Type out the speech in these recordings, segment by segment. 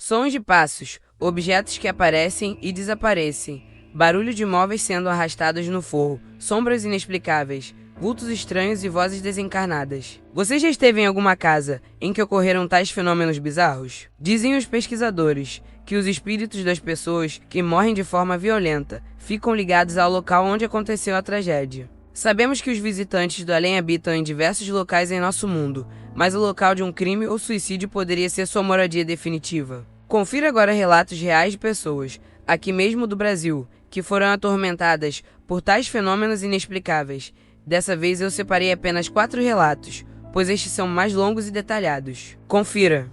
Sons de passos, objetos que aparecem e desaparecem, barulho de móveis sendo arrastados no forro, sombras inexplicáveis, vultos estranhos e vozes desencarnadas. Você já esteve em alguma casa em que ocorreram tais fenômenos bizarros? Dizem os pesquisadores que os espíritos das pessoas que morrem de forma violenta ficam ligados ao local onde aconteceu a tragédia. Sabemos que os visitantes do além habitam em diversos locais em nosso mundo, mas o local de um crime ou suicídio poderia ser sua moradia definitiva. Confira agora relatos reais de pessoas, aqui mesmo do Brasil, que foram atormentadas por tais fenômenos inexplicáveis. Dessa vez eu separei apenas 4 relatos, pois estes são mais longos e detalhados. Confira!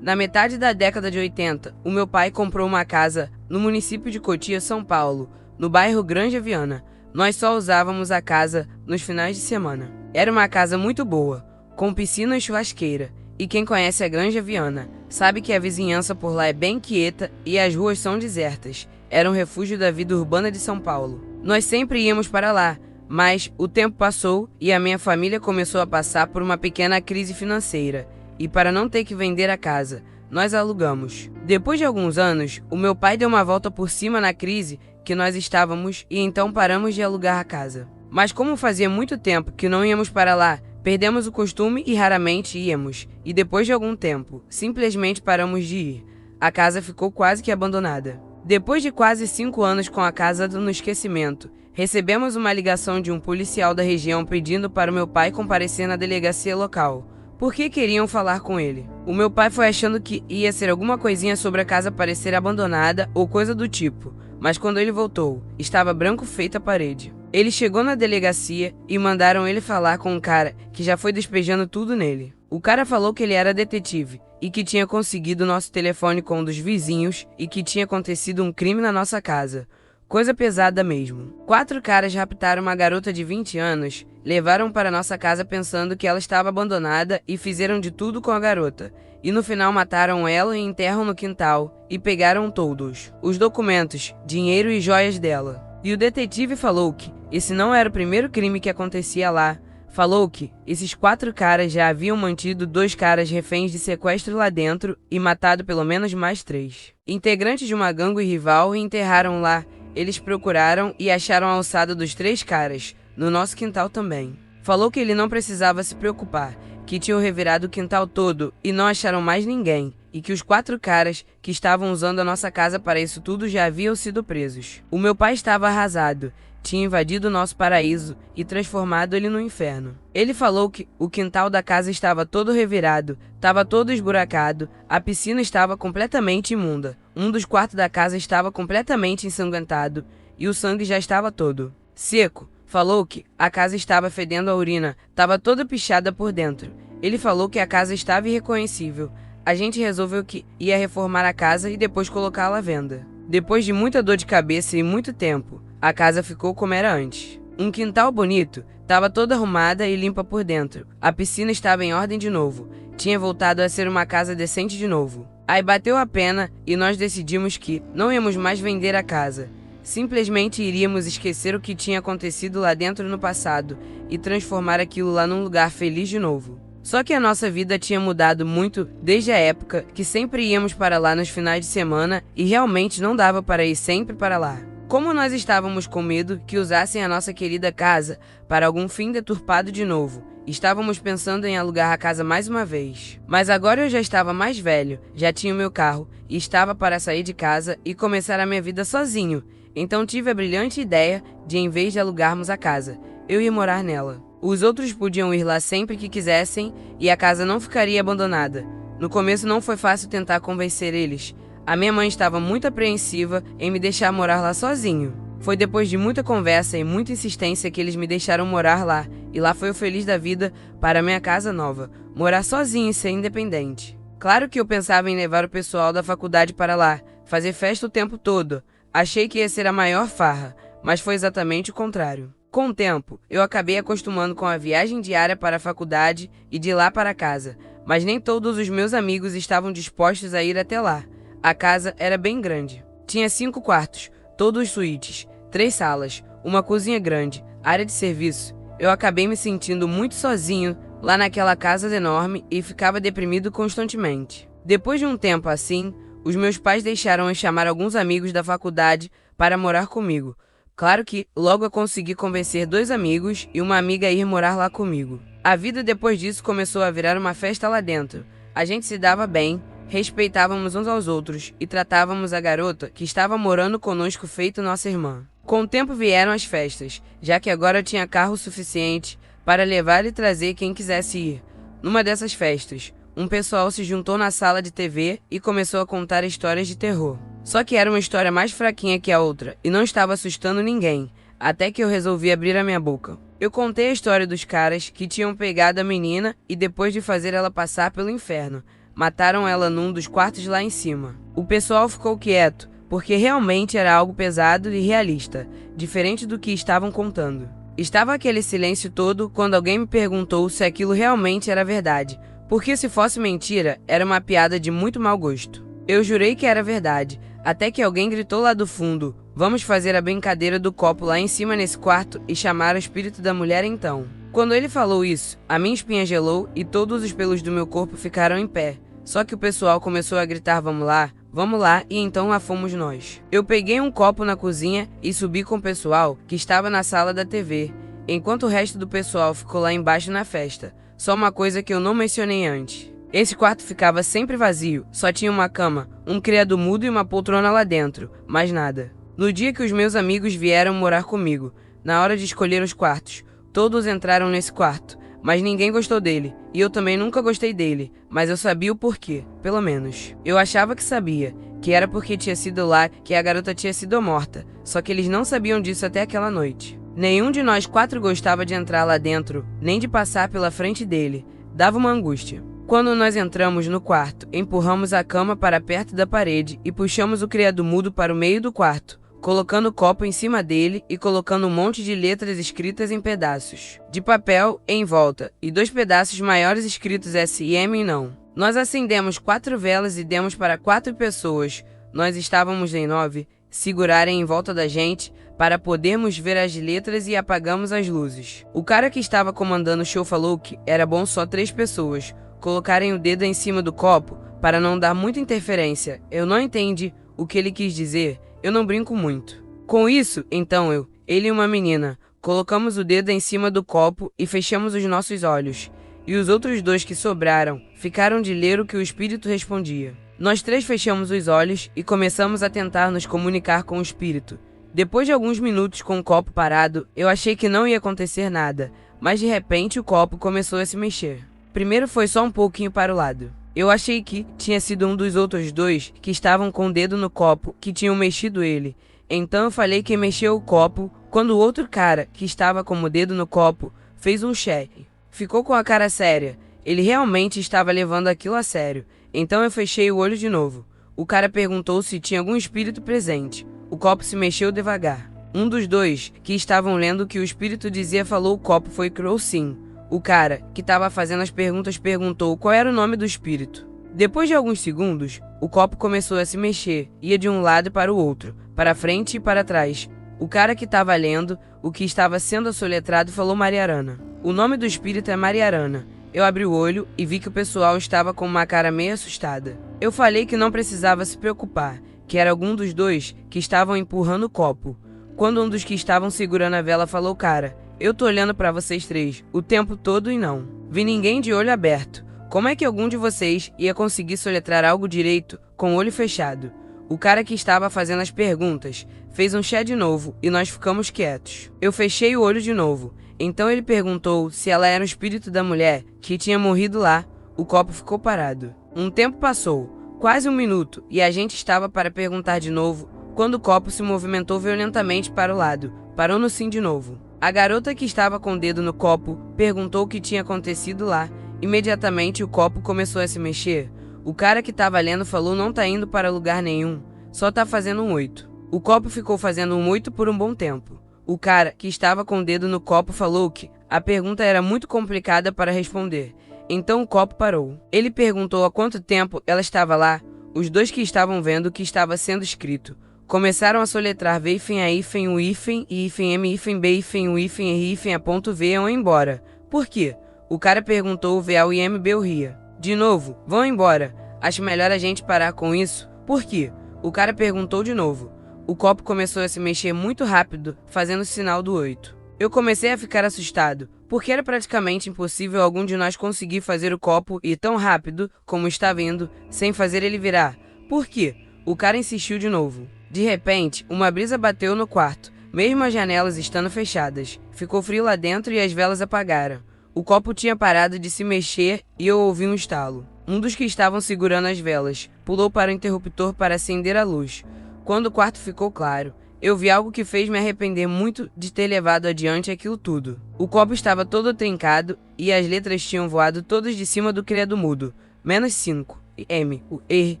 Na metade da década de 80, o meu pai comprou uma casa no município de Cotia, São Paulo, no bairro Granja Viana. Nós só usávamos a casa nos finais de semana. Era uma casa muito boa, com piscina e churrasqueira, e quem conhece a Granja Viana sabe que a vizinhança por lá é bem quieta e as ruas são desertas. Era um refúgio da vida urbana de São Paulo. Nós sempre íamos para lá, mas o tempo passou e a minha família começou a passar por uma pequena crise financeira, e para não ter que vender a casa, nós alugamos. Depois de alguns anos, o meu pai deu uma volta por cima na crise que nós estávamos e então paramos de alugar a casa. Mas como fazia muito tempo que não íamos para lá, perdemos o costume e raramente íamos, e depois de algum tempo, simplesmente paramos de ir. A casa ficou quase que abandonada. Depois de quase 5 anos com a casa no esquecimento, recebemos uma ligação de um policial da região pedindo para o meu pai comparecer na delegacia local, porque queriam falar com ele. O meu pai foi achando que ia ser alguma coisinha sobre a casa parecer abandonada ou coisa do tipo, mas quando ele voltou, estava branco feito a parede. Ele chegou na delegacia e mandaram ele falar com um cara que já foi despejando tudo nele. O cara falou que ele era detetive e que tinha conseguido nosso telefone com um dos vizinhos e que tinha acontecido um crime na nossa casa. Coisa pesada mesmo. 4 caras raptaram uma garota de 20 anos, levaram para nossa casa pensando que ela estava abandonada e fizeram de tudo com a garota. E no final mataram ela e enterram no quintal e pegaram todos os documentos, dinheiro e joias dela. E o detetive falou que esse não era o primeiro crime que acontecia lá. Falou que esses 4 caras já haviam mantido 2 caras reféns de sequestro lá dentro e matado pelo menos mais 3 integrantes de uma gangue rival e enterraram lá. Eles procuraram e acharam a alçada dos 3 caras, no nosso quintal também. Falou que ele não precisava se preocupar, que tinham revirado o quintal todo e não acharam mais ninguém, e que os 4 caras que estavam usando a nossa casa para isso tudo já haviam sido presos. O meu pai estava arrasado, tinha invadido o nosso paraíso e transformado ele no inferno. Ele falou que o quintal da casa estava todo revirado, estava todo esburacado, a piscina estava completamente imunda, um dos quartos da casa estava completamente ensanguentado e o sangue já estava todo seco. Falou que a casa estava fedendo a urina, estava toda pichada por dentro. Ele falou que a casa estava irreconhecível. A gente resolveu que ia reformar a casa e depois colocá-la à venda. Depois de muita dor de cabeça e muito tempo, a casa ficou como era antes. Um quintal bonito, estava toda arrumada e limpa por dentro. A piscina estava em ordem de novo. Tinha voltado a ser uma casa decente de novo. Aí bateu a pena e nós decidimos que não íamos mais vender a casa. Simplesmente iríamos esquecer o que tinha acontecido lá dentro no passado e transformar aquilo lá num lugar feliz de novo. Só que a nossa vida tinha mudado muito desde a época que sempre íamos para lá nos finais de semana e realmente não dava para ir sempre para lá. Como nós estávamos com medo que usassem a nossa querida casa para algum fim deturpado de novo, estávamos pensando em alugar a casa mais uma vez. Mas agora eu já estava mais velho, já tinha o meu carro e estava para sair de casa e começar a minha vida sozinho. Então tive a brilhante ideia de, em vez de alugarmos a casa, eu ia morar nela. Os outros podiam ir lá sempre que quisessem e a casa não ficaria abandonada. No começo não foi fácil tentar convencer eles. A minha mãe estava muito apreensiva em me deixar morar lá sozinho. Foi depois de muita conversa e muita insistência que eles me deixaram morar lá, e lá foi eu feliz da vida para a minha casa nova, morar sozinho e ser independente. Claro que eu pensava em levar o pessoal da faculdade para lá, fazer festa o tempo todo. Achei que ia ser a maior farra, mas foi exatamente o contrário. Com o tempo, eu acabei acostumando com a viagem diária para a faculdade e de lá para casa, mas nem todos os meus amigos estavam dispostos a ir até lá. A casa era bem grande. Tinha 5 quartos, todos suítes, 3 salas, uma cozinha grande, área de serviço. Eu acabei me sentindo muito sozinho lá naquela casa enorme e ficava deprimido constantemente. Depois de um tempo assim, os meus pais deixaram eu chamar alguns amigos da faculdade para morar comigo. Claro que logo eu consegui convencer 2 amigos e uma amiga a ir morar lá comigo. A vida depois disso começou a virar uma festa lá dentro. A gente se dava bem, respeitávamos uns aos outros e tratávamos a garota que estava morando conosco feito nossa irmã. Com o tempo vieram as festas, já que agora eu tinha carro suficiente para levar e trazer quem quisesse ir. Numa dessas festas, um pessoal se juntou na sala de TV e começou a contar histórias de terror. Só que era uma história mais fraquinha que a outra e não estava assustando ninguém, até que eu resolvi abrir a minha boca. Eu contei a história dos caras que tinham pegado a menina e depois de fazer ela passar pelo inferno, mataram ela num dos quartos lá em cima. O pessoal ficou quieto, porque realmente era algo pesado e realista, diferente do que estavam contando. Estava aquele silêncio todo quando alguém me perguntou se aquilo realmente era verdade, porque se fosse mentira, era uma piada de muito mau gosto. Eu jurei que era verdade, até que alguém gritou lá do fundo: "Vamos fazer a brincadeira do copo lá em cima nesse quarto e chamar o espírito da mulher então." Quando ele falou isso, a minha espinha gelou e todos os pelos do meu corpo ficaram em pé. Só que o pessoal começou a gritar vamos lá, e então lá fomos nós. Eu peguei um copo na cozinha e subi com o pessoal que estava na sala da TV, enquanto o resto do pessoal ficou lá embaixo na festa. Só uma coisa que eu não mencionei antes. Esse quarto ficava sempre vazio, só tinha uma cama, um criado mudo e uma poltrona lá dentro, mais nada. No dia que os meus amigos vieram morar comigo, na hora de escolher os quartos, todos entraram nesse quarto, mas ninguém gostou dele, e eu também nunca gostei dele, mas eu sabia o porquê, pelo menos. Eu achava que sabia, que era porque tinha sido lá que a garota tinha sido morta, só que eles não sabiam disso até aquela noite. Nenhum de nós 4 gostava de entrar lá dentro, nem de passar pela frente dele, dava uma angústia. Quando nós entramos no quarto, empurramos a cama para perto da parede e puxamos o criado mudo para o meio do quarto, colocando o copo em cima dele e colocando um monte de letras escritas em pedaços de papel em volta e 2 pedaços maiores escritos SM e não. Nós acendemos 4 velas e demos para 4 pessoas, nós estávamos em 9, segurarem em volta da gente para podermos ver as letras e apagamos as luzes. O cara que estava comandando o show falou que era bom só 3 pessoas colocarem o dedo em cima do copo para não dar muita interferência. Eu não entendi o que ele quis dizer, eu não brinco muito. Com isso, então ele e uma menina, colocamos o dedo em cima do copo e fechamos os nossos olhos. E os outros 2 que sobraram ficaram de ler o que o espírito respondia. Nós 3 fechamos os olhos e começamos a tentar nos comunicar com o espírito. Depois de alguns minutos com o copo parado, eu achei que não ia acontecer nada, mas de repente o copo começou a se mexer. Primeiro foi só um pouquinho para o lado. Eu achei que tinha sido um dos outros 2 que estavam com o dedo no copo que tinham mexido ele. Então eu falei que mexeu o copo quando o outro cara que estava com o dedo no copo fez um cheque. Ficou com a cara séria. Ele realmente estava levando aquilo a sério. Então eu fechei o olho de novo. O cara perguntou se tinha algum espírito presente. O copo se mexeu devagar. Um dos 2 que estavam lendo o que o espírito dizia falou o copo foi Crow sim. O cara que estava fazendo as perguntas perguntou qual era o nome do espírito. Depois de alguns segundos, o copo começou a se mexer, ia de um lado para o outro, para frente e para trás. O cara que estava lendo o que estava sendo assoletrado falou Mariarana. O nome do espírito é Mariarana. Eu abri o olho e vi que o pessoal estava com uma cara meio assustada. Eu falei que não precisava se preocupar, que era algum dos 2 que estavam empurrando o copo. Quando um dos que estavam segurando a vela falou cara, eu tô olhando pra vocês 3 o tempo todo e não vi ninguém de olho aberto. Como é que algum de vocês ia conseguir soletrar algo direito com o olho fechado? O cara que estava fazendo as perguntas fez um chá de novo e nós ficamos quietos. Eu fechei o olho de novo. Então ele perguntou se ela era o espírito da mulher que tinha morrido lá. O copo ficou parado. Um tempo passou, quase 1 minuto, e a gente estava para perguntar de novo quando o copo se movimentou violentamente para o lado. Parou no sim de novo. A garota que estava com o dedo no copo perguntou o que tinha acontecido lá. Imediatamente o copo começou a se mexer. O cara que estava lendo falou não tá indo para lugar nenhum, só tá fazendo um 8. O copo ficou fazendo um 8 por um bom tempo. O cara que estava com o dedo no copo falou que a pergunta era muito complicada para responder. Então o copo parou. Ele perguntou há quanto tempo ela estava lá. Os 2 que estavam vendo o que estava sendo escrito começaram a soletrar V hífen A hífen U hífen I hífen M hífen B hífen U hífen R hífen A ponto V vão embora. Por quê? O cara perguntou o VA U I M B eu ria. De novo, vão embora. Acho melhor a gente parar com isso. Por quê? O cara perguntou de novo. O copo começou a se mexer muito rápido, fazendo o sinal do 8. Eu comecei a ficar assustado, porque era praticamente impossível algum de nós conseguir fazer o copo ir tão rápido como estava indo, sem fazer ele virar. Por quê? O cara insistiu de novo. De repente, uma brisa bateu no quarto, mesmo as janelas estando fechadas. Ficou frio lá dentro e as velas apagaram. O copo tinha parado de se mexer e eu ouvi um estalo. Um dos que estavam segurando as velas pulou para o interruptor para acender a luz. Quando o quarto ficou claro, eu vi algo que fez me arrepender muito de ter levado adiante aquilo tudo. O copo estava todo trincado e as letras tinham voado todas de cima do credo mudo. -5, M, o R,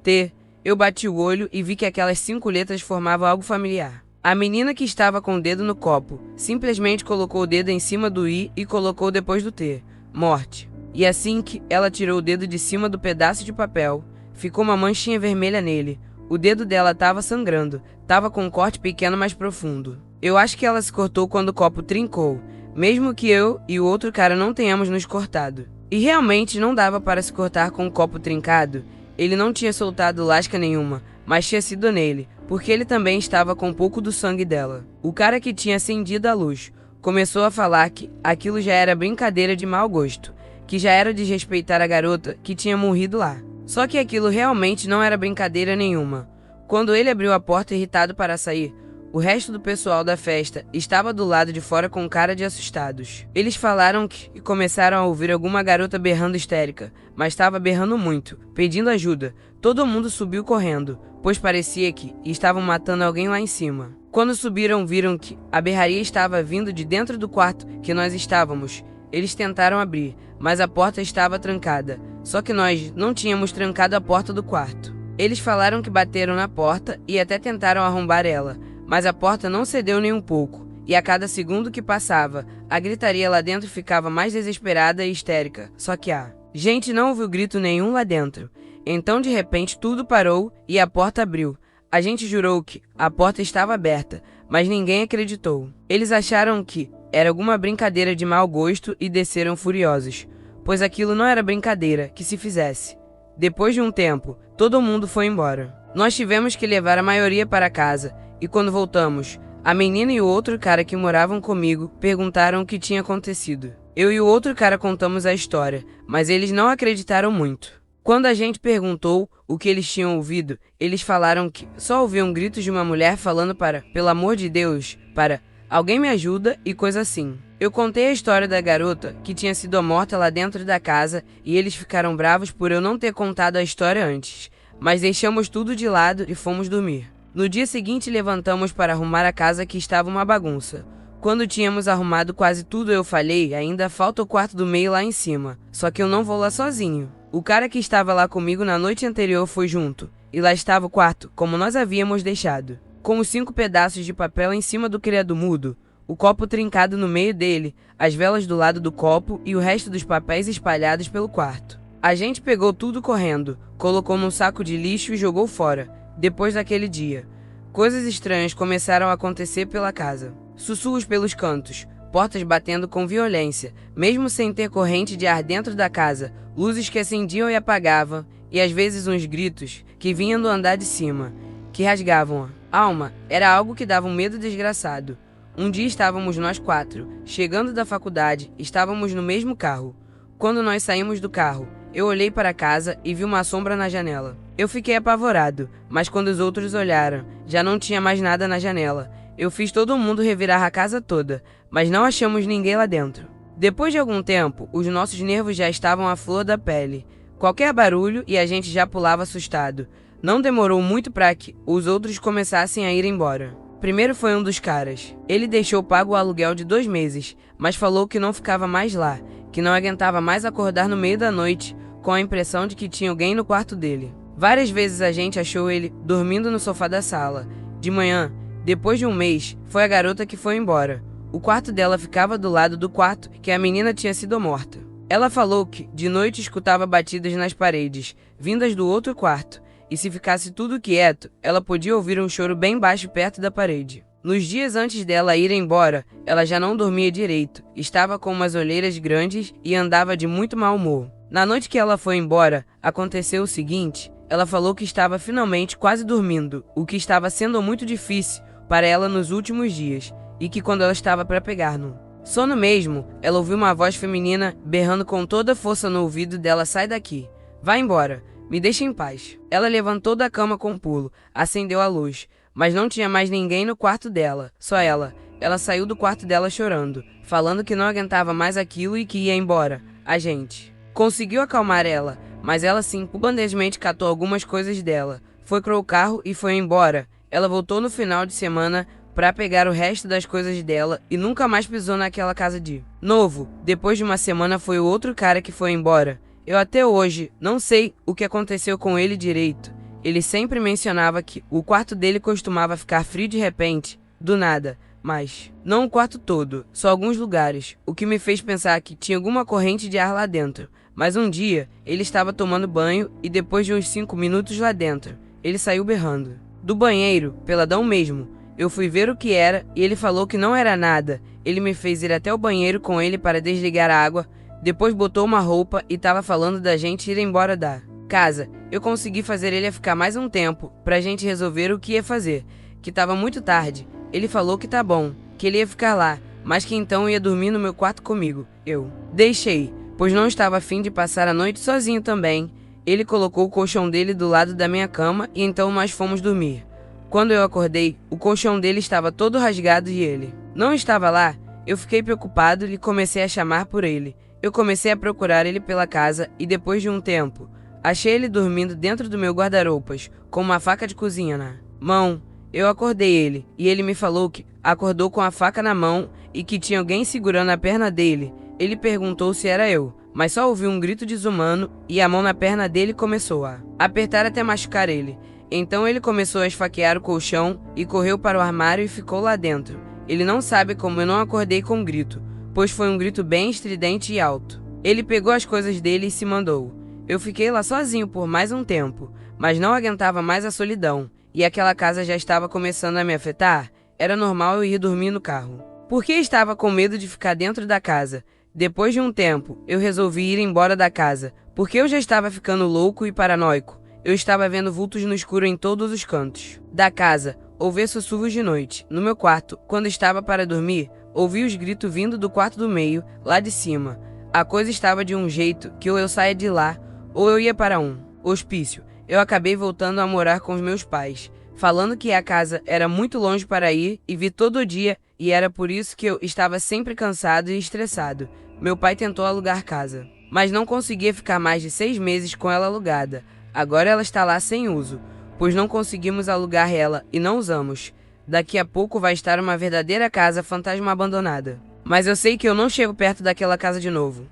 T. Eu bati o olho e vi que aquelas 5 letras formavam algo familiar. A menina que estava com o dedo no copo simplesmente colocou o dedo em cima do I e colocou depois do T. Morte. E assim que ela tirou o dedo de cima do pedaço de papel, ficou uma manchinha vermelha nele. O dedo dela estava sangrando, estava com um corte pequeno mais profundo. Eu acho que ela se cortou quando o copo trincou, mesmo que eu e o outro cara não tenhamos nos cortado. E realmente não dava para se cortar com o copo trincado. Ele não tinha soltado lasca nenhuma, mas tinha sido nele, porque ele também estava com um pouco do sangue dela. O cara que tinha acendido a luz começou a falar que aquilo já era brincadeira de mau gosto, que já era desrespeitar a garota que tinha morrido lá. Só que aquilo realmente não era brincadeira nenhuma. Quando ele abriu a porta irritado para sair, o resto do pessoal da festa estava do lado de fora com cara de assustados. Eles falaram que e começaram a ouvir alguma garota berrando histérica, mas estava berrando muito, pedindo ajuda. Todo mundo subiu correndo, pois parecia que estavam matando alguém lá em cima. Quando subiram, viram que a berraria estava vindo de dentro do quarto que nós estávamos. Eles tentaram abrir, mas a porta estava trancada. Só que nós não tínhamos trancado a porta do quarto. Eles falaram que bateram na porta e até tentaram arrombar ela, mas a porta não cedeu nem um pouco, e a cada segundo que passava, a gritaria lá dentro ficava mais desesperada e histérica. Só que a gente não ouviu grito nenhum lá dentro. Então de repente tudo parou e a porta abriu. A gente jurou que a porta estava aberta, mas ninguém acreditou. Eles acharam que era alguma brincadeira de mau gosto e desceram furiosos, pois aquilo não era brincadeira que se fizesse. Depois de um tempo, todo mundo foi embora. Nós tivemos que levar a maioria para casa, e quando voltamos, a menina e o outro cara que moravam comigo perguntaram o que tinha acontecido. Eu e o outro cara contamos a história, mas eles não acreditaram muito. Quando a gente perguntou o que eles tinham ouvido, eles falaram que só ouviam gritos de uma mulher falando para, pelo amor de Deus, para alguém me ajuda e coisa assim. Eu contei a história da garota que tinha sido morta lá dentro da casa e eles ficaram bravos por eu não ter contado a história antes, mas deixamos tudo de lado e fomos dormir. No dia seguinte levantamos para arrumar a casa que estava uma bagunça. Quando tínhamos arrumado quase tudo eu falei, ainda falta o quarto do meio lá em cima, só que eu não vou lá sozinho. O cara que estava lá comigo na noite anterior foi junto, e lá estava o quarto, como nós havíamos deixado, com os 5 pedaços de papel em cima do criado mudo, o copo trincado no meio dele, as velas do lado do copo e o resto dos papéis espalhados pelo quarto. A gente pegou tudo correndo, colocou num saco de lixo e jogou fora. Depois daquele dia, coisas estranhas começaram a acontecer pela casa. Sussurros pelos cantos, portas batendo com violência, mesmo sem ter corrente de ar dentro da casa, luzes que acendiam e apagavam, e às vezes uns gritos que vinham do andar de cima, que rasgavam a alma. Era algo que dava um medo desgraçado. Um dia estávamos nós 4, chegando da faculdade, estávamos no mesmo carro. Quando nós saímos do carro, eu olhei para casa e vi uma sombra na janela. Eu fiquei apavorado, mas quando os outros olharam, já não tinha mais nada na janela. Eu fiz todo mundo revirar a casa toda, mas não achamos ninguém lá dentro. Depois de algum tempo, os nossos nervos já estavam à flor da pele. Qualquer barulho e a gente já pulava assustado. Não demorou muito para que os outros começassem a ir embora. Primeiro foi um dos caras. Ele deixou pago o aluguel de 2 meses, mas falou que não ficava mais lá, que não aguentava mais acordar no meio da noite com a impressão de que tinha alguém no quarto dele. Várias vezes a gente achou ele dormindo no sofá da sala. De manhã, depois de um mês, foi a garota que foi embora. O quarto dela ficava do lado do quarto que a menina tinha sido morta. Ela falou que, de noite, escutava batidas nas paredes, vindas do outro quarto, e se ficasse tudo quieto, ela podia ouvir um choro bem baixo perto da parede. Nos dias antes dela ir embora, ela já não dormia direito, estava com umas olheiras grandes e andava de muito mau humor. Na noite que ela foi embora, aconteceu o seguinte: ela falou que estava finalmente quase dormindo, o que estava sendo muito difícil para ela nos últimos dias, e que quando ela estava para pegar no sono mesmo, ela ouviu uma voz feminina berrando com toda a força no ouvido dela: sai daqui, vai embora, me deixa em paz. Ela levantou da cama com um pulo, acendeu a luz, mas não tinha mais ninguém no quarto dela, só ela. Ela saiu do quarto dela chorando, falando que não aguentava mais aquilo e que ia embora. A gente conseguiu acalmar ela, mas ela simplesmente catou algumas coisas dela, foi pro carro e foi embora. Ela voltou no final de semana para pegar o resto das coisas dela e nunca mais pisou naquela casa de novo. Depois de uma semana foi o outro cara que foi embora. Eu até hoje não sei o que aconteceu com ele direito. Ele sempre mencionava que o quarto dele costumava ficar frio de repente, do nada, mas não o quarto todo, só alguns lugares, o que me fez pensar que tinha alguma corrente de ar lá dentro. Mas um dia, ele estava tomando banho e depois de uns 5 minutos lá dentro, ele saiu berrando. Do banheiro, peladão mesmo. Eu fui ver o que era e ele falou que não era nada. Ele me fez ir até o banheiro com ele para desligar a água, depois botou uma roupa e estava falando da gente ir embora da casa. Eu consegui fazer ele ficar mais um tempo, pra gente resolver o que ia fazer, que estava muito tarde. Ele falou que tá bom, que ele ia ficar lá, mas que então ia dormir no meu quarto comigo. Eu deixei, pois não estava a fim de passar a noite sozinho também. Ele colocou o colchão dele do lado da minha cama e então nós fomos dormir. Quando eu acordei, o colchão dele estava todo rasgado e ele não estava lá. Eu fiquei preocupado e comecei a chamar por ele. Eu comecei a procurar ele pela casa e depois de um tempo, achei ele dormindo dentro do meu guarda-roupas, com uma faca de cozinha na mão. Eu acordei ele e ele me falou que acordou com a faca na mão e que tinha alguém segurando a perna dele. Ele perguntou se era eu, mas só ouvi um grito desumano e a mão na perna dele começou a apertar até machucar ele. Então ele começou a esfaquear o colchão e correu para o armário e ficou lá dentro. Ele não sabe como eu não acordei com um grito, pois foi um grito bem estridente e alto. Ele pegou as coisas dele e se mandou. Eu fiquei lá sozinho por mais um tempo, mas não aguentava mais a solidão, e aquela casa já estava começando a me afetar. Era normal eu ir dormir no carro, porque estava com medo de ficar dentro da casa. Depois de um tempo, eu resolvi ir embora da casa, porque eu já estava ficando louco e paranoico. Eu estava vendo vultos no escuro em todos os cantos da casa. Ouvi sussurros de noite. No meu quarto, quando estava para dormir, ouvi os gritos vindo do quarto do meio, lá de cima. A coisa estava de um jeito que ou eu saía de lá, ou eu ia para um hospício. Eu acabei voltando a morar com os meus pais, falando que a casa era muito longe para ir e vir todo dia, e era por isso que eu estava sempre cansado e estressado. Meu pai tentou alugar casa, mas não conseguia ficar mais de 6 meses com ela alugada. Agora ela está lá sem uso, pois não conseguimos alugar ela e não usamos. Daqui a pouco vai estar uma verdadeira casa fantasma abandonada. Mas eu sei que eu não chego perto daquela casa de novo.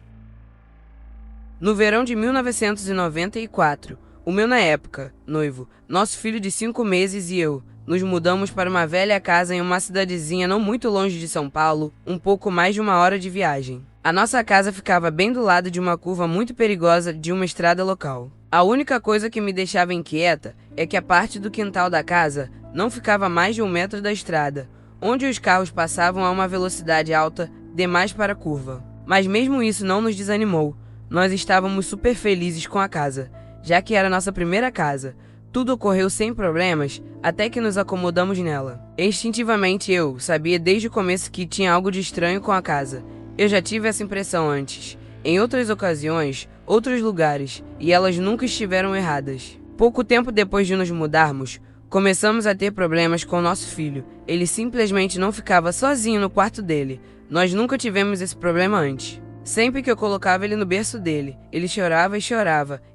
No verão de 1994, o meu na época, noivo, nosso filho de 5 meses e eu, nos mudamos para uma velha casa em uma cidadezinha não muito longe de São Paulo, um pouco mais de 1 hora de viagem. A nossa casa ficava bem do lado de uma curva muito perigosa de uma estrada local. A única coisa que me deixava inquieta é que a parte do quintal da casa não ficava mais de 1 metro da estrada, onde os carros passavam a uma velocidade alta demais para a curva. Mas mesmo isso não nos desanimou. Nós estávamos super felizes com a casa, já que era nossa primeira casa. Tudo ocorreu sem problemas, até que nos acomodamos nela. Instintivamente eu sabia desde o começo que tinha algo de estranho com a casa. Eu já tive essa impressão antes, em outras ocasiões, outros lugares, e elas nunca estiveram erradas. Pouco tempo depois de nos mudarmos, começamos a ter problemas com nosso filho. Ele simplesmente não ficava sozinho no quarto dele. Nós nunca tivemos esse problema antes. Sempre que eu colocava ele no berço dele, ele chorava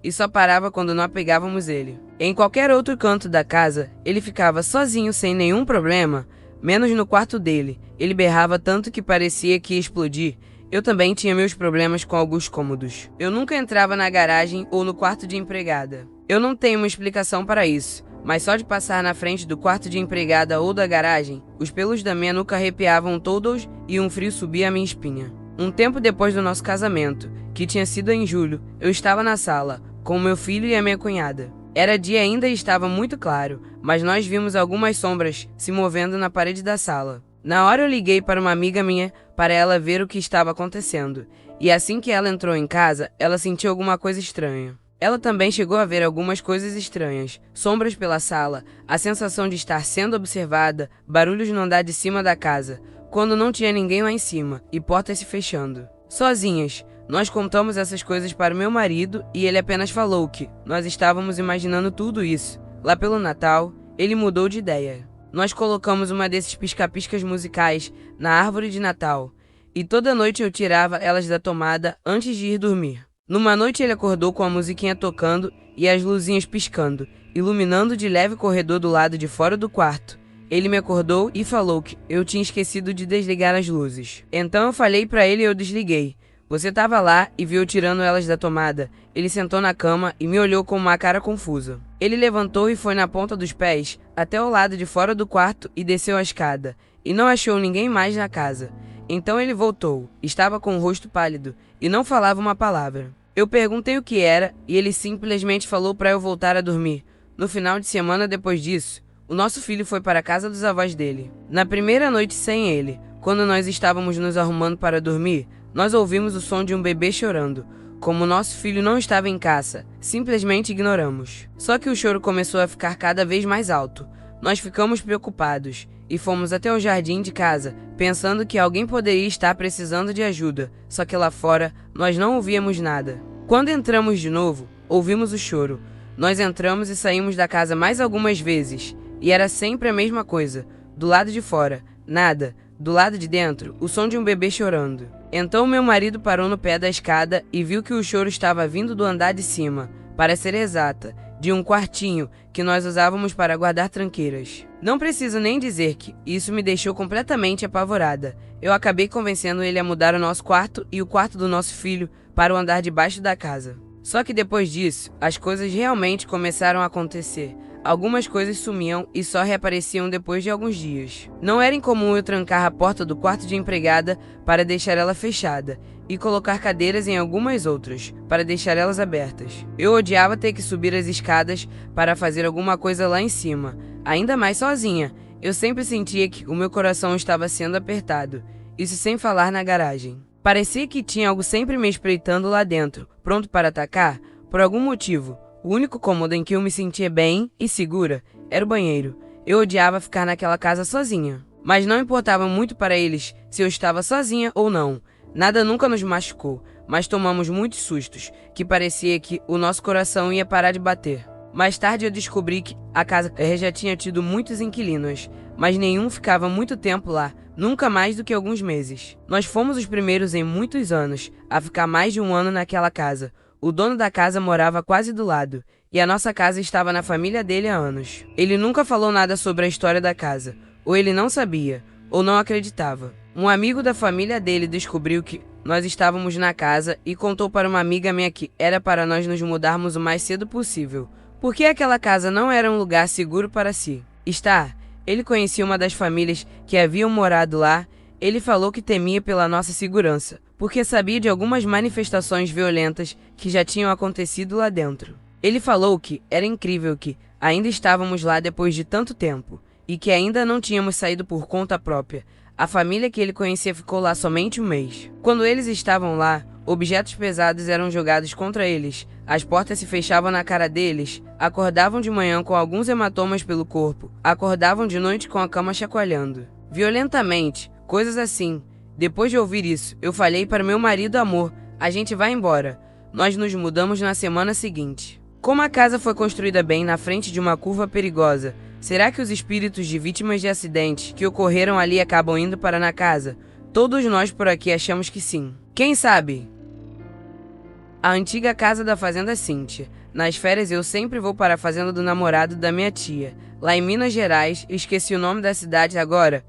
e só parava quando não apegávamos ele. Em qualquer outro canto da casa, ele ficava sozinho sem nenhum problema, menos no quarto dele. Ele berrava tanto que parecia que ia explodir. Eu também tinha meus problemas com alguns cômodos. Eu nunca entrava na garagem ou no quarto de empregada. Eu não tenho uma explicação para isso, mas só de passar na frente do quarto de empregada ou da garagem, os pelos da minha nuca arrepiavam todos e um frio subia a minha espinha. Um tempo depois do nosso casamento, que tinha sido em julho, eu estava na sala, com meu filho e a minha cunhada. Era dia ainda e estava muito claro, mas nós vimos algumas sombras se movendo na parede da sala. Na hora eu liguei para uma amiga minha para ela ver o que estava acontecendo. e assim que ela entrou em casa, ela sentiu alguma coisa estranha. Ela também chegou a ver algumas coisas estranhas, sombras pela sala, a sensação de estar sendo observada, barulhos no andar de cima da casa, quando não tinha ninguém lá em cima, e portas se fechando. Sozinhas, nós contamos essas coisas para o meu marido e ele apenas falou que nós estávamos imaginando tudo isso. Lá pelo Natal, ele mudou de ideia. Nós colocamos uma desses pisca-piscas musicais na árvore de Natal, e toda noite eu tirava elas da tomada antes de ir dormir. Numa noite ele acordou com a musiquinha tocando e as luzinhas piscando, iluminando de leve o corredor do lado de fora do quarto. Ele me acordou e falou que eu tinha esquecido de desligar as luzes. Então eu falei para ele e eu desliguei. Você estava lá e viu eu tirando elas da tomada. Ele sentou na cama e me olhou com uma cara confusa. Ele levantou e foi na ponta dos pés até o lado de fora do quarto e desceu a escada. E não achou ninguém mais na casa. Então ele voltou. Estava com o rosto pálido e não falava uma palavra. Eu perguntei o que era e ele simplesmente falou para eu voltar a dormir. No final de semana depois disso, o nosso filho foi para a casa dos avós dele. Na primeira noite sem ele, quando nós estávamos nos arrumando para dormir, nós ouvimos o som de um bebê chorando. Como nosso filho não estava em casa, simplesmente ignoramos. Só que o choro começou a ficar cada vez mais alto. Nós ficamos preocupados e fomos até o jardim de casa, pensando que alguém poderia estar precisando de ajuda, só que lá fora nós não ouvíamos nada. Quando entramos de novo, ouvimos o choro. Nós entramos e saímos da casa mais algumas vezes, e era sempre a mesma coisa. Do lado de fora, nada. Do lado de dentro, o som de um bebê chorando. Então meu marido parou no pé da escada e viu que o choro estava vindo do andar de cima, para ser exata, de um quartinho que nós usávamos para guardar tranqueiras. Não preciso nem dizer que isso me deixou completamente apavorada. Eu acabei convencendo ele a mudar o nosso quarto e o quarto do nosso filho para o andar de baixo da casa. Só que depois disso, as coisas realmente começaram a acontecer. Algumas coisas sumiam e só reapareciam depois de alguns dias. Não era incomum eu trancar a porta do quarto de empregada para deixar ela fechada e colocar cadeiras em algumas outras para deixar elas abertas. Eu odiava ter que subir as escadas para fazer alguma coisa lá em cima, ainda mais sozinha. Eu sempre sentia que o meu coração estava sendo apertado, isso sem falar na garagem. Parecia que tinha algo sempre me espreitando lá dentro, pronto para atacar, por algum motivo. O único cômodo em que eu me sentia bem e segura era o banheiro. Eu odiava ficar naquela casa sozinha. Mas não importava muito para eles se eu estava sozinha ou não. Nada nunca nos machucou, mas tomamos muitos sustos, que parecia que o nosso coração ia parar de bater. Mais tarde eu descobri que a casa já tinha tido muitos inquilinos, mas nenhum ficava muito tempo lá, nunca mais do que alguns meses. Nós fomos os primeiros em muitos anos a ficar mais de um ano naquela casa. O dono da casa morava quase do lado, e a nossa casa estava na família dele há anos. Ele nunca falou nada sobre a história da casa, ou ele não sabia, ou não acreditava. Um amigo da família dele descobriu que nós estávamos na casa e contou para uma amiga minha que era para nós nos mudarmos o mais cedo possível, porque aquela casa não era um lugar seguro para si. Ele conhecia uma das famílias que haviam morado lá. Ele falou que temia pela nossa segurança, porque sabia de algumas manifestações violentas que já tinham acontecido lá dentro. Ele falou que era incrível que ainda estávamos lá depois de tanto tempo, e que ainda não tínhamos saído por conta própria. A família que ele conhecia ficou lá somente um mês. Quando eles estavam lá, objetos pesados eram jogados contra eles, as portas se fechavam na cara deles, acordavam de manhã com alguns hematomas pelo corpo, acordavam de noite com a cama chacoalhando. Violentamente, coisas assim. Depois de ouvir isso, eu falei para meu marido: amor, a gente vai embora. Nós nos mudamos na semana seguinte. Como a casa foi construída bem na frente de uma curva perigosa, será que os espíritos de vítimas de acidentes que ocorreram ali acabam indo para na casa? Todos nós por aqui achamos que sim. Quem sabe? A antiga casa da fazenda Cíntia. Nas férias eu sempre vou para a fazenda do namorado da minha tia, lá em Minas Gerais. Esqueci o nome da cidade agora.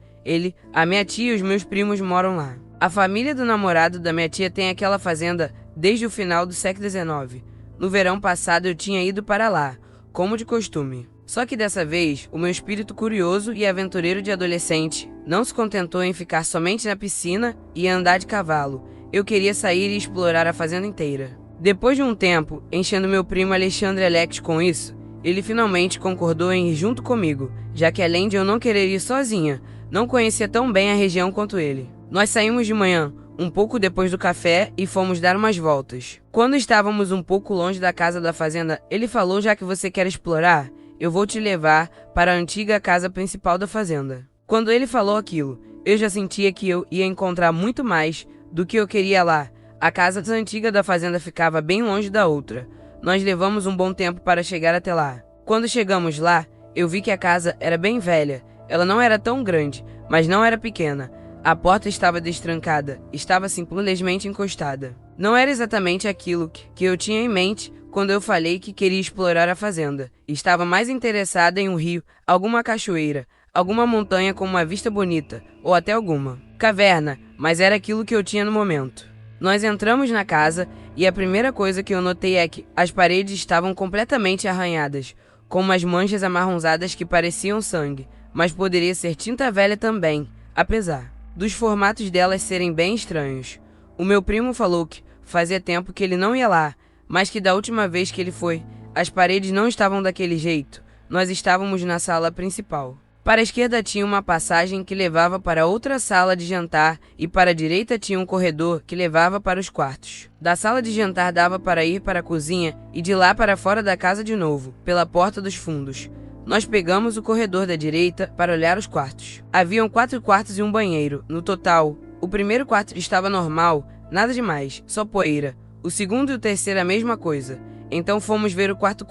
A minha tia e os meus primos moram lá. A família do namorado da minha tia tem aquela fazenda desde o final do século XIX. No verão passado eu tinha ido para lá, como de costume. Só que dessa vez, o meu espírito curioso e aventureiro de adolescente não se contentou em ficar somente na piscina e andar de cavalo. Eu queria sair e explorar a fazenda inteira. Depois de um tempo, enchendo meu primo Alexandre Alex com isso, ele finalmente concordou em ir junto comigo, já que além de eu não querer ir sozinha, não conhecia tão bem a região quanto ele. Nós saímos de manhã, um pouco depois do café e fomos dar umas voltas. Quando estávamos um pouco longe da casa da fazenda, ele falou: já que você quer explorar, eu vou te levar para a antiga casa principal da fazenda. Quando ele falou aquilo, eu já sentia que eu ia encontrar muito mais do que eu queria lá. A casa antiga da fazenda ficava bem longe da outra. Nós levamos um bom tempo para chegar até lá. Quando chegamos lá, eu vi que a casa era bem velha. Ela não era tão grande, mas não era pequena. A porta estava destrancada, estava simplesmente encostada. Não era exatamente aquilo que eu tinha em mente quando eu falei que queria explorar a fazenda. Estava mais interessada em um rio, alguma cachoeira, alguma montanha com uma vista bonita, ou até alguma caverna, mas era aquilo que eu tinha no momento. Nós entramos na casa e a primeira coisa que eu notei é que as paredes estavam completamente arranhadas, com umas manchas amarronzadas que pareciam sangue, mas poderia ser tinta velha também, apesar dos formatos delas serem bem estranhos. O meu primo falou que fazia tempo que ele não ia lá, mas que da última vez que ele foi, as paredes não estavam daquele jeito. Nós estávamos na sala principal. Para a esquerda tinha uma passagem que levava para outra sala de jantar e para a direita tinha um corredor que levava para os quartos. Da sala de jantar dava para ir para a cozinha e de lá para fora da casa de novo, pela porta dos fundos. Nós pegamos o corredor da direita para olhar os quartos. Haviam 4 quartos e um banheiro. No total, o primeiro quarto estava normal, nada demais, só poeira. O segundo e o terceiro a mesma coisa. Então fomos ver o quarto,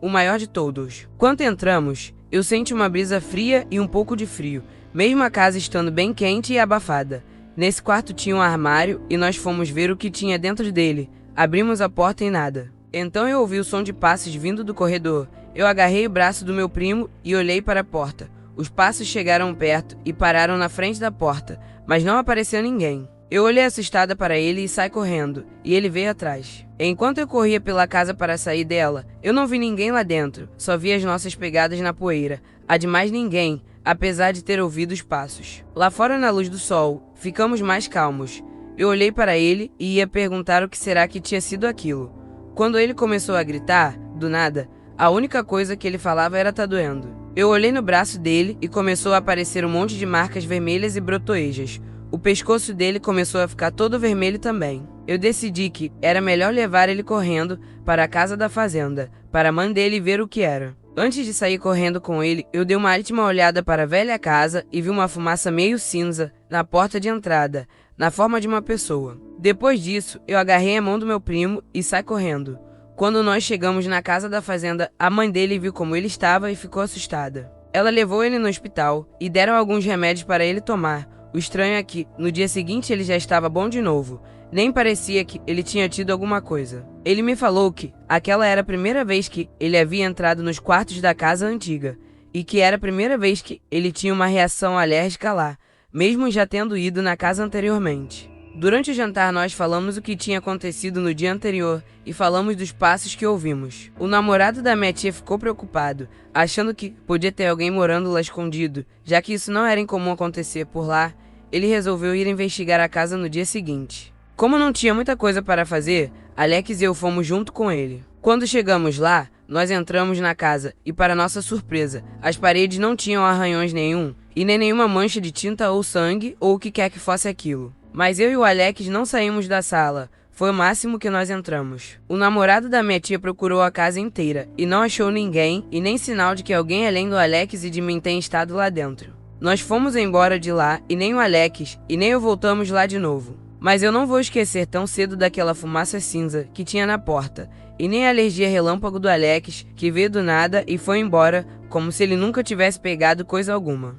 o maior de todos. Quando entramos, eu senti uma brisa fria e um pouco de frio, mesmo a casa estando bem quente e abafada. Nesse quarto tinha um armário e nós fomos ver o que tinha dentro dele. Abrimos a porta e nada. Então eu ouvi o som de passos vindo do corredor. Eu agarrei o braço do meu primo e olhei para a porta. Os passos chegaram perto e pararam na frente da porta, mas não apareceu ninguém. Eu olhei assustada para ele e saí correndo, e ele veio atrás. Enquanto eu corria pela casa para sair dela, eu não vi ninguém lá dentro, só vi as nossas pegadas na poeira. A de mais ninguém, apesar de ter ouvido os passos. Lá fora na luz do sol, ficamos mais calmos. Eu olhei para ele e ia perguntar o que será que tinha sido aquilo. Quando ele começou a gritar, do nada, a única coisa que ele falava era "tá doendo". Eu olhei no braço dele e começou a aparecer um monte de marcas vermelhas e brotoejas. O pescoço dele começou a ficar todo vermelho também. Eu decidi que era melhor levar ele correndo para a casa da fazenda, para a mãe dele ver o que era. Antes de sair correndo com ele, eu dei uma última olhada para a velha casa e vi uma fumaça meio cinza na porta de entrada, na forma de uma pessoa. Depois disso, eu agarrei a mão do meu primo e saí correndo. Quando nós chegamos na casa da fazenda, a mãe dele viu como ele estava e ficou assustada. Ela levou ele no hospital e deram alguns remédios para ele tomar. O estranho é que, no dia seguinte, ele já estava bom de novo. Nem parecia que ele tinha tido alguma coisa. Ele me falou que aquela era a primeira vez que ele havia entrado nos quartos da casa antiga, e que era a primeira vez que ele tinha uma reação alérgica lá, mesmo já tendo ido na casa anteriormente. Durante o jantar nós falamos o que tinha acontecido no dia anterior e falamos dos passos que ouvimos. O namorado da minha tia ficou preocupado, achando que podia ter alguém morando lá escondido. Já que isso não era incomum acontecer por lá, ele resolveu ir investigar a casa no dia seguinte. Como não tinha muita coisa para fazer, Alex e eu fomos junto com ele. Quando chegamos lá, nós entramos na casa e, para nossa surpresa, as paredes não tinham arranhões nenhum e nem nenhuma mancha de tinta ou sangue ou o que quer que fosse aquilo. Mas eu e o Alex não saímos da sala. Foi o máximo que nós entramos. O namorado da minha tia procurou a casa inteira e não achou ninguém e nem sinal de que alguém além do Alex e de mim tenha estado lá dentro. Nós fomos embora de lá e nem o Alex e nem eu voltamos lá de novo. Mas eu não vou esquecer tão cedo daquela fumaça cinza que tinha na porta e nem a alergia relâmpago do Alex que veio do nada e foi embora como se ele nunca tivesse pegado coisa alguma.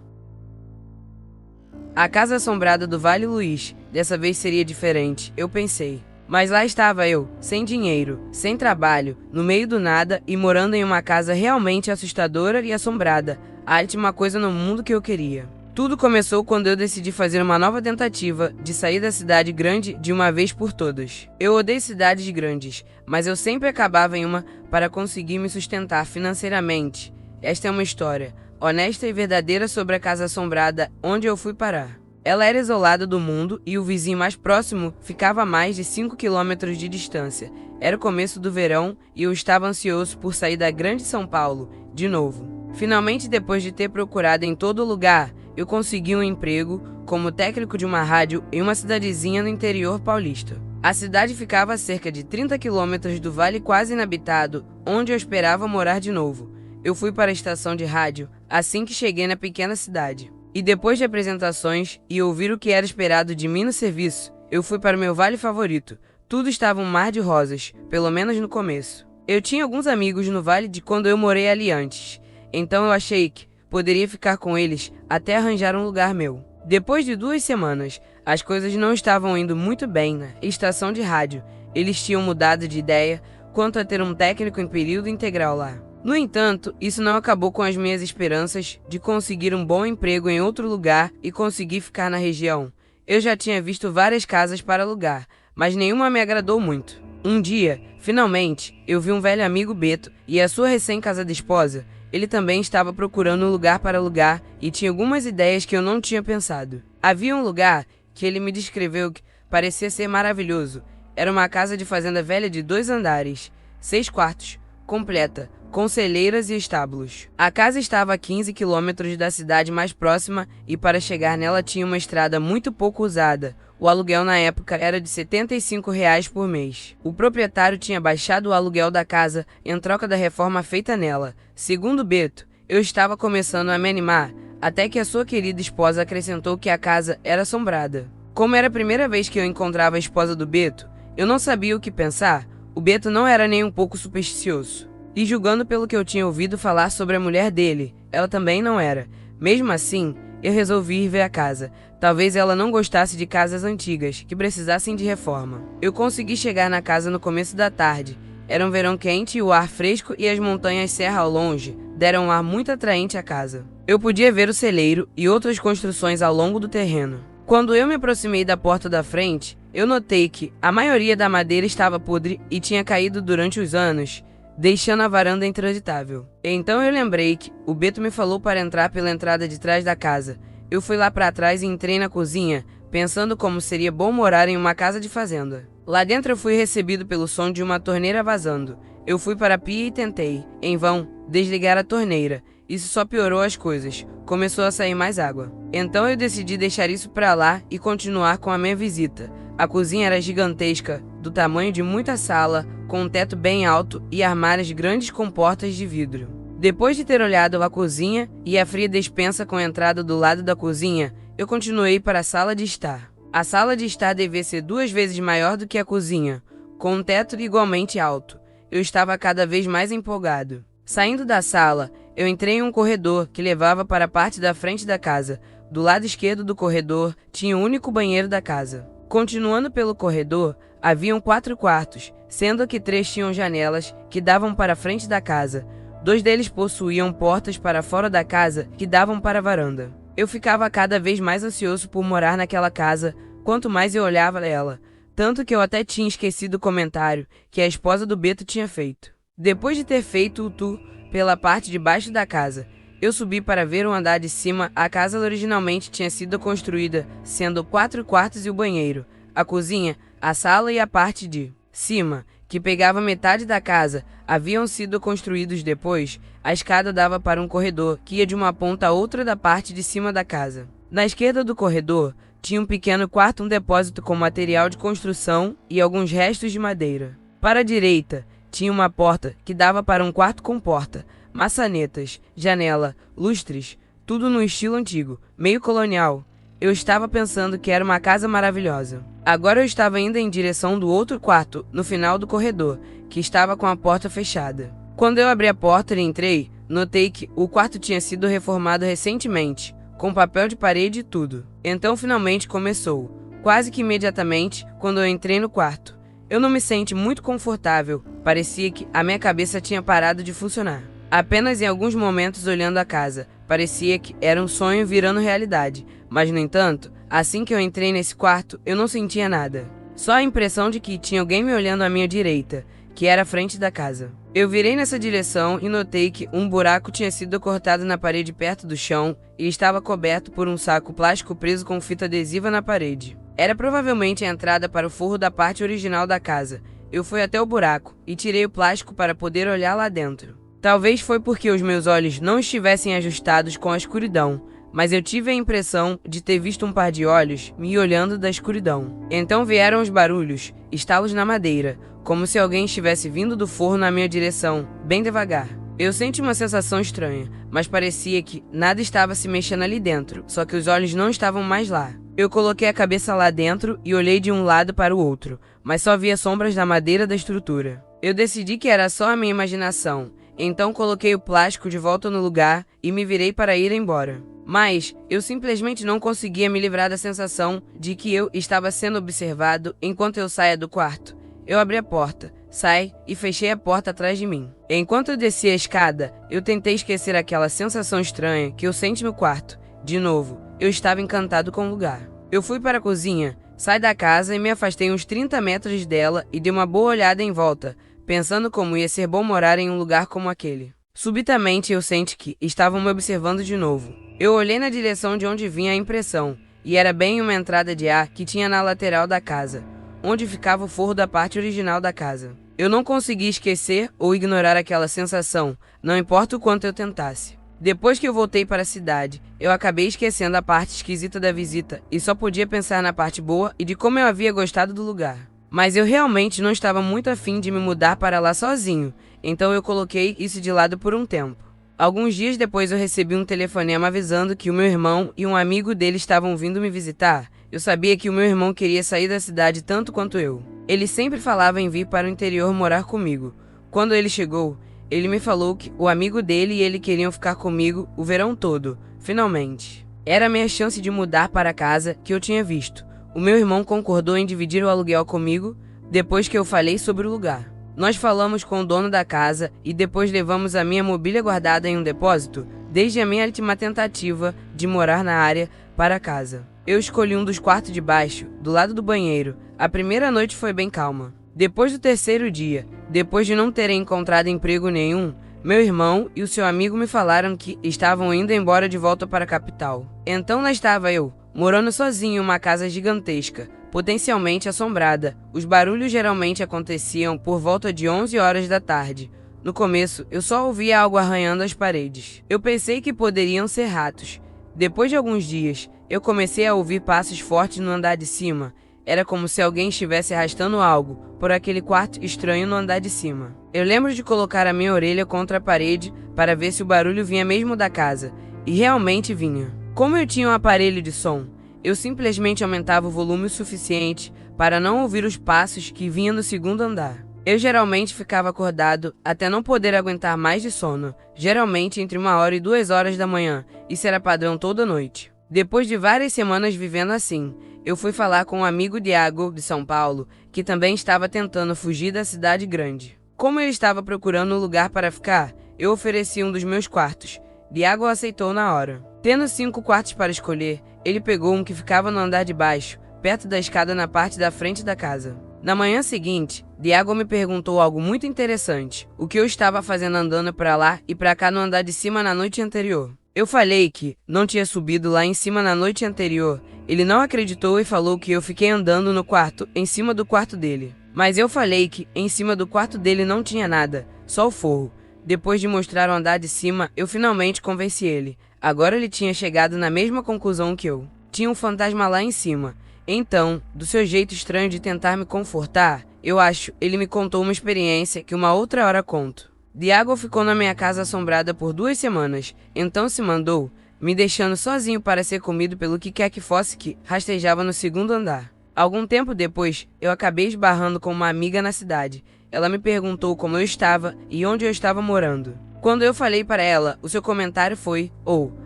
A casa assombrada do Vale Luís, dessa vez seria diferente, eu pensei. Mas lá estava eu, sem dinheiro, sem trabalho, no meio do nada e morando em uma casa realmente assustadora e assombrada, a última coisa no mundo que eu queria. Tudo começou quando eu decidi fazer uma nova tentativa de sair da cidade grande de uma vez por todas. Eu odeio cidades grandes, mas eu sempre acabava em uma para conseguir me sustentar financeiramente. Esta é uma história honesta e verdadeira sobre a casa assombrada onde eu fui parar. Ela era isolada do mundo e o vizinho mais próximo ficava a mais de 5 quilômetros de distância. Era o começo do verão e eu estava ansioso por sair da grande São Paulo, de novo. Finalmente, depois de ter procurado em todo lugar, eu consegui um emprego como técnico de uma rádio em uma cidadezinha no interior paulista. A cidade ficava a cerca de 30 quilômetros do vale quase inabitado, onde eu esperava morar de novo. Eu fui para a estação de rádio assim que cheguei na pequena cidade. E depois de apresentações e ouvir o que era esperado de mim no serviço, eu fui para o meu vale favorito. Tudo estava um mar de rosas, pelo menos no começo. Eu tinha alguns amigos no vale de quando eu morei ali antes, então eu achei que poderia ficar com eles até arranjar um lugar meu. Depois de 2 semanas, as coisas não estavam indo muito bem na estação de rádio. Eles tinham mudado de ideia quanto a ter um técnico em período integral lá. No entanto, isso não acabou com as minhas esperanças de conseguir um bom emprego em outro lugar e conseguir ficar na região. Eu já tinha visto várias casas para alugar, mas nenhuma me agradou muito. Um dia, finalmente, eu vi um velho amigo Beto e a sua recém-casada esposa. Ele também estava procurando um lugar para alugar e tinha algumas ideias que eu não tinha pensado. Havia um lugar que ele me descreveu que parecia ser maravilhoso. Era uma casa de fazenda velha de 2 andares, 6 quartos, completa, com celeiras e estábulos. A casa estava a 15 quilômetros da cidade mais próxima e para chegar nela tinha uma estrada muito pouco usada. O aluguel na época era de R$ 75 por mês. O proprietário tinha baixado o aluguel da casa em troca da reforma feita nela. Segundo Beto, eu estava começando a me animar, até que a sua querida esposa acrescentou que a casa era assombrada. Como era a primeira vez que eu encontrava a esposa do Beto, eu não sabia o que pensar. O Beto não era nem um pouco supersticioso. E julgando pelo que eu tinha ouvido falar sobre a mulher dele, ela também não era. Mesmo assim, eu resolvi ir ver a casa. Talvez ela não gostasse de casas antigas, que precisassem de reforma. Eu consegui chegar na casa no começo da tarde. Era um verão quente e o ar fresco e as montanhas serra ao longe deram um ar muito atraente à casa. Eu podia ver o celeiro e outras construções ao longo do terreno. Quando eu me aproximei da porta da frente, eu notei que a maioria da madeira estava podre e tinha caído durante os anos, deixando a varanda intransitável. Então eu lembrei que o Beto me falou para entrar pela entrada de trás da casa. Eu fui lá para trás e entrei na cozinha, pensando como seria bom morar em uma casa de fazenda. Lá dentro eu fui recebido pelo som de uma torneira vazando. Eu fui para a pia e tentei, em vão, desligar a torneira. Isso só piorou as coisas. Começou a sair mais água. Então eu decidi deixar isso para lá e continuar com a minha visita. A cozinha era gigantesca, do tamanho de muita sala, com um teto bem alto e armários grandes com portas de vidro. Depois de ter olhado a cozinha e a fria despensa com a entrada do lado da cozinha, eu continuei para a sala de estar. A sala de estar devia ser 2 vezes maior do que a cozinha, com um teto igualmente alto. Eu estava cada vez mais empolgado. Saindo da sala, eu entrei em um corredor que levava para a parte da frente da casa. Do lado esquerdo do corredor tinha o único banheiro da casa. Continuando pelo corredor, haviam 4 quartos, sendo que 3 tinham janelas que davam para a frente da casa. 2 deles possuíam portas para fora da casa que davam para a varanda. Eu ficava cada vez mais ansioso por morar naquela casa, quanto mais eu olhava ela, tanto que eu até tinha esquecido o comentário que a esposa do Beto tinha feito. Depois de ter feito o tour pela parte de baixo da casa, eu subi para ver o andar de cima. A casa originalmente tinha sido construída, sendo 4 quartos e o banheiro, a cozinha, a sala e a parte de cima, que pegava metade da casa, haviam sido construídos depois. A escada dava para um corredor que ia de uma ponta a outra da parte de cima da casa. Na esquerda do corredor, tinha um pequeno quarto, um depósito com material de construção e alguns restos de madeira. Para a direita, tinha uma porta que dava para um quarto com porta, maçanetas, janela, lustres, tudo no estilo antigo, meio colonial. Eu estava pensando que era uma casa maravilhosa. Agora eu estava indo em direção do outro quarto, no final do corredor, que estava com a porta fechada. Quando eu abri a porta e entrei, notei que o quarto tinha sido reformado recentemente, com papel de parede e tudo. Então finalmente começou, quase que imediatamente, quando eu entrei no quarto. Eu não me senti muito confortável, parecia que a minha cabeça tinha parado de funcionar. Apenas em alguns momentos olhando a casa, parecia que era um sonho virando realidade, mas no entanto, assim que eu entrei nesse quarto, eu não sentia nada. Só a impressão de que tinha alguém me olhando à minha direita, que era a frente da casa. Eu virei nessa direção e notei que um buraco tinha sido cortado na parede perto do chão e estava coberto por um saco plástico preso com fita adesiva na parede. Era provavelmente a entrada para o forro da parte original da casa. Eu fui até o buraco e tirei o plástico para poder olhar lá dentro. Talvez foi porque os meus olhos não estivessem ajustados com a escuridão, mas eu tive a impressão de ter visto um par de olhos me olhando da escuridão. Então vieram os barulhos, estalos na madeira, como se alguém estivesse vindo do forno na minha direção, bem devagar. Eu senti uma sensação estranha, mas parecia que nada estava se mexendo ali dentro, só que os olhos não estavam mais lá. Eu coloquei a cabeça lá dentro e olhei de um lado para o outro, mas só via sombras na madeira da estrutura. Eu decidi que era só a minha imaginação, então coloquei o plástico de volta no lugar e me virei para ir embora. Mas eu simplesmente não conseguia me livrar da sensação de que eu estava sendo observado enquanto eu saía do quarto. Eu abri a porta, saí e fechei a porta atrás de mim. Enquanto eu descia a escada, eu tentei esquecer aquela sensação estranha que eu senti no quarto. De novo, eu estava encantado com o lugar. Eu fui para a cozinha, saí da casa e me afastei uns 30 metros dela e dei uma boa olhada em volta, pensando como ia ser bom morar em um lugar como aquele. Subitamente eu senti que estavam me observando de novo. Eu olhei na direção de onde vinha a impressão, e era bem uma entrada de ar que tinha na lateral da casa, onde ficava o forro da parte original da casa. Eu não consegui esquecer ou ignorar aquela sensação, não importa o quanto eu tentasse. Depois que eu voltei para a cidade, eu acabei esquecendo a parte esquisita da visita e só podia pensar na parte boa e de como eu havia gostado do lugar. Mas eu realmente não estava muito afim de me mudar para lá sozinho, então eu coloquei isso de lado por um tempo. Alguns dias depois eu recebi um telefonema avisando que o meu irmão e um amigo dele estavam vindo me visitar. Eu sabia que o meu irmão queria sair da cidade tanto quanto eu. Ele sempre falava em vir para o interior morar comigo. Quando ele chegou, ele me falou que o amigo dele e ele queriam ficar comigo o verão todo, finalmente. Era a minha chance de mudar para a casa que eu tinha visto. O meu irmão concordou em dividir o aluguel comigo depois que eu falei sobre o lugar. Nós falamos com o dono da casa e depois levamos a minha mobília guardada em um depósito, desde a minha última tentativa de morar na área para a casa. Eu escolhi um dos quartos de baixo, do lado do banheiro. A primeira noite foi bem calma. Depois do terceiro dia, depois de não terem encontrado emprego nenhum, meu irmão e o seu amigo me falaram que estavam indo embora de volta para a capital. Então lá estava eu, morando sozinho em uma casa gigantesca, potencialmente assombrada. Os barulhos geralmente aconteciam por volta de 11 horas da tarde. No começo, eu só ouvia algo arranhando as paredes. Eu pensei que poderiam ser ratos. Depois de alguns dias, eu comecei a ouvir passos fortes no andar de cima. Era como se alguém estivesse arrastando algo por aquele quarto estranho no andar de cima. Eu lembro de colocar a minha orelha contra a parede para ver se o barulho vinha mesmo da casa. E realmente vinha. Como eu tinha um aparelho de som, eu simplesmente aumentava o volume o suficiente para não ouvir os passos que vinham no segundo andar. Eu geralmente ficava acordado até não poder aguentar mais de sono, geralmente entre 1 hora e 2 horas da manhã. Isso era padrão toda noite. Depois de várias semanas vivendo assim, eu fui falar com um amigo Diago, de São Paulo, que também estava tentando fugir da cidade grande. Como ele estava procurando um lugar para ficar, eu ofereci um dos meus quartos. Diago aceitou na hora. Tendo 5 quartos para escolher, ele pegou um que ficava no andar de baixo, perto da escada na parte da frente da casa. Na manhã seguinte, Diago me perguntou algo muito interessante, o que eu estava fazendo andando para lá e para cá no andar de cima na noite anterior. Eu falei que não tinha subido lá em cima na noite anterior. Ele não acreditou e falou que eu fiquei andando no quarto, em cima do quarto dele. Mas eu falei que em cima do quarto dele não tinha nada, só o forro. Depois de mostrar o andar de cima, eu finalmente convenci ele. Agora ele tinha chegado na mesma conclusão que eu. Tinha um fantasma lá em cima. Então, do seu jeito estranho de tentar me confortar, eu acho, ele me contou uma experiência que uma outra hora conto. Diago ficou na minha casa assombrada por 2 semanas, então se mandou, me deixando sozinho para ser comido pelo que quer que fosse que rastejava no segundo andar. Algum tempo depois, eu acabei esbarrando com uma amiga na cidade. Ela me perguntou como eu estava e onde eu estava morando. Quando eu falei para ela, o seu comentário foi: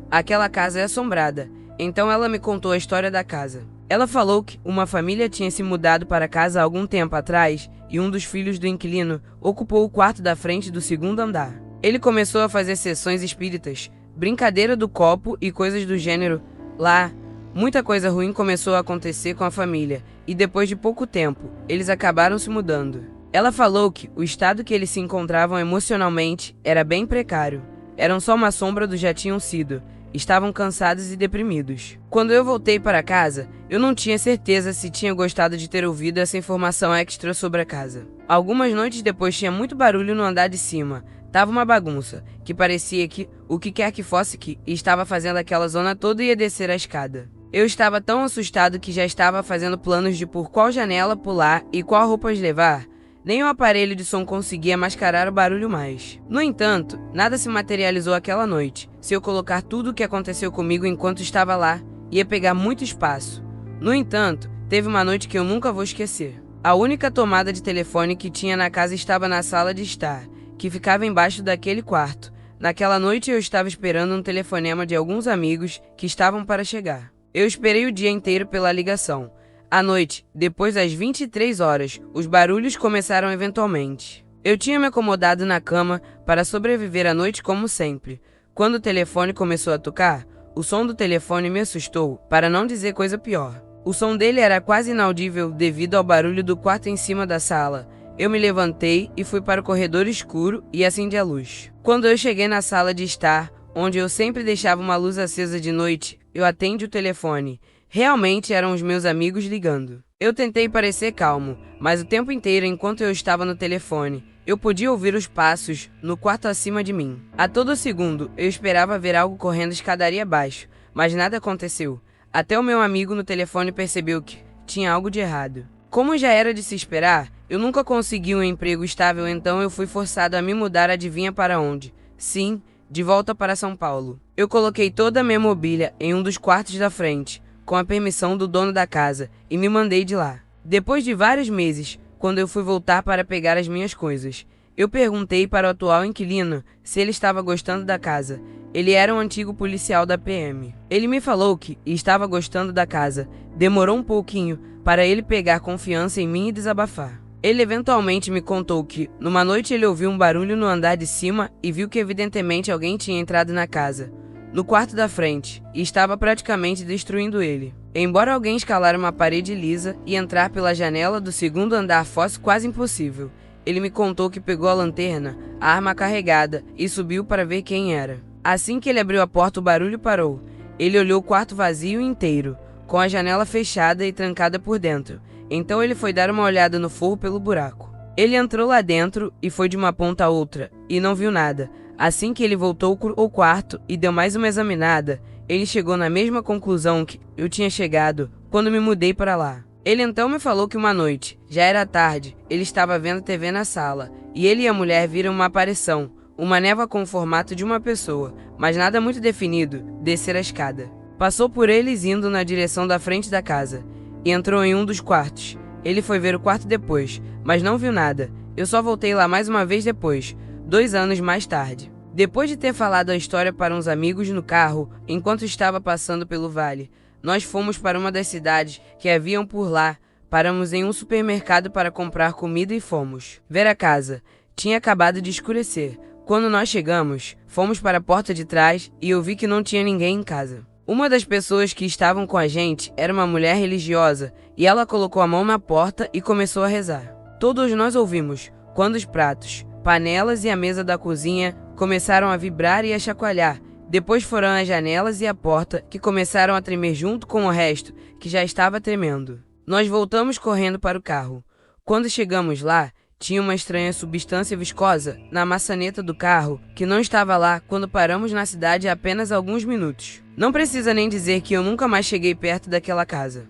aquela casa é assombrada. Então ela me contou a história da casa. Ela falou que uma família tinha se mudado para casa há algum tempo atrás e um dos filhos do inquilino ocupou o quarto da frente do segundo andar. Ele começou a fazer sessões espíritas, brincadeira do copo e coisas do gênero. Lá, muita coisa ruim começou a acontecer com a família e depois de pouco tempo, eles acabaram se mudando. Ela falou que o estado que eles se encontravam emocionalmente era bem precário. Eram só uma sombra do já tinham sido. Estavam cansados e deprimidos. Quando eu voltei para casa, eu não tinha certeza se tinha gostado de ter ouvido essa informação extra sobre a casa. Algumas noites depois tinha muito barulho no andar de cima. Tava uma bagunça, que parecia que o que quer que fosse que estava fazendo aquela zona toda ia descer a escada. Eu estava tão assustado que já estava fazendo planos de por qual janela pular e qual roupas levar. Nem o aparelho de som conseguia mascarar o barulho mais. No entanto, nada se materializou aquela noite. Se eu colocar tudo o que aconteceu comigo enquanto estava lá, ia pegar muito espaço. No entanto, teve uma noite que eu nunca vou esquecer. A única tomada de telefone que tinha na casa estava na sala de estar, que ficava embaixo daquele quarto. Naquela noite eu estava esperando um telefonema de alguns amigos que estavam para chegar. Eu esperei o dia inteiro pela ligação. À noite, depois das 23 horas, os barulhos começaram eventualmente. Eu tinha me acomodado na cama para sobreviver à noite como sempre. Quando o telefone começou a tocar, o som do telefone me assustou, para não dizer coisa pior. O som dele era quase inaudível devido ao barulho do quarto em cima da sala. Eu me levantei e fui para o corredor escuro e acendi a luz. Quando eu cheguei na sala de estar, onde eu sempre deixava uma luz acesa de noite, eu atendi o telefone. Realmente eram os meus amigos ligando. Eu tentei parecer calmo, mas o tempo inteiro enquanto eu estava no telefone, eu podia ouvir os passos no quarto acima de mim. A todo segundo, eu esperava ver algo correndo escadaria abaixo, mas nada aconteceu. Até o meu amigo no telefone percebeu que tinha algo de errado. Como já era de se esperar, eu nunca consegui um emprego estável, então eu fui forçado a me mudar, adivinha para onde? Sim, de volta para São Paulo. Eu coloquei toda a minha mobília em um dos quartos da frente, com a permissão do dono da casa, e me mandei de lá. Depois de vários meses, quando eu fui voltar para pegar as minhas coisas, eu perguntei para o atual inquilino se ele estava gostando da casa. Ele era um antigo policial da PM. Ele me falou que estava gostando da casa. Demorou um pouquinho para ele pegar confiança em mim e desabafar. Ele eventualmente me contou que, numa noite, ele ouviu um barulho no andar de cima e viu que evidentemente alguém tinha entrado na casa, no quarto da frente, e estava praticamente destruindo ele. Embora alguém escalar uma parede lisa e entrar pela janela do segundo andar fosse quase impossível, ele me contou que pegou a lanterna, a arma carregada, e subiu para ver quem era. Assim que ele abriu a porta, o barulho parou. Ele olhou o quarto vazio inteiro, com a janela fechada e trancada por dentro. Então ele foi dar uma olhada no forro pelo buraco. Ele entrou lá dentro e foi de uma ponta a outra, e não viu nada. Assim que ele voltou ao quarto e deu mais uma examinada, ele chegou na mesma conclusão que eu tinha chegado quando me mudei para lá. Ele então me falou que uma noite, já era tarde, ele estava vendo TV na sala, e ele e a mulher viram uma aparição, uma névoa com o formato de uma pessoa, mas nada muito definido, descer a escada. Passou por eles indo na direção da frente da casa, e entrou em um dos quartos. Ele foi ver o quarto depois, mas não viu nada. Eu só voltei lá mais uma vez depois, 2 anos mais tarde. Depois de ter falado a história para uns amigos no carro, enquanto estava passando pelo vale, nós fomos para uma das cidades que haviam por lá. Paramos em um supermercado para comprar comida e fomos ver a casa. Tinha acabado de escurecer. Quando nós chegamos, fomos para a porta de trás e eu vi que não tinha ninguém em casa. Uma das pessoas que estavam com a gente era uma mulher religiosa e ela colocou a mão na porta e começou a rezar. Todos nós ouvimos quando os pratos, panelas e a mesa da cozinha começaram a vibrar e a chacoalhar. Depois foram as janelas e a porta que começaram a tremer junto com o resto, que já estava tremendo. Nós voltamos correndo para o carro. Quando chegamos lá, tinha uma estranha substância viscosa na maçaneta do carro que não estava lá quando paramos na cidade há apenas alguns minutos. Não precisa nem dizer que eu nunca mais cheguei perto daquela casa.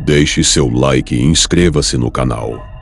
Deixe seu like e inscreva-se no canal.